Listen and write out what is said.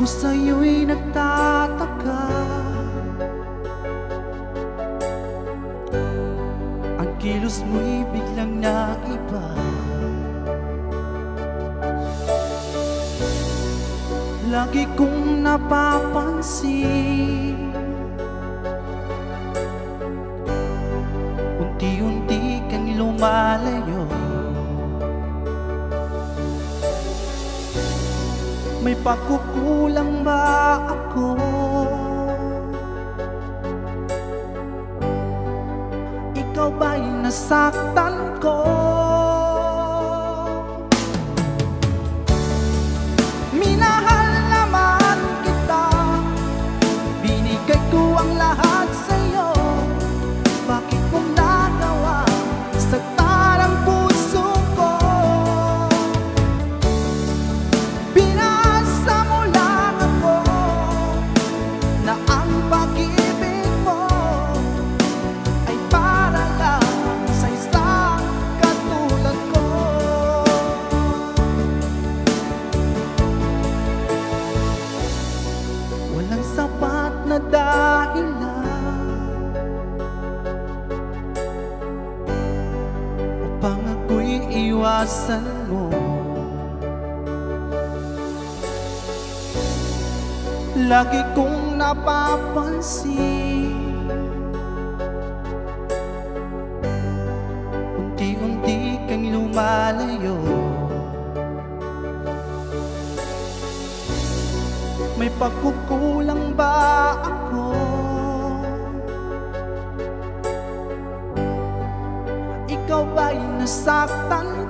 Ako sa'yo'y nagtataka, ang kilos mo'y biglang naiba. Lagi kong napapansin, unti-unti kang lumalayo. May pagkukulang ba ako? Ikaw ba'y nasaktan ko? Minahal naman kita, binigay ko ang lahat sa'yo. Bakit mo nagawa saktan ang puso ko? Binasa mo lang ako na ang pag-ibig mo ay para lang sa isang katulad ko. Walang sapat na dahilan upang ako'y iwasan mo. Lagi kong napapansin, unti-unti kang lumalayo. May pagkukulang ba ako? Ikaw ba'y nasaktan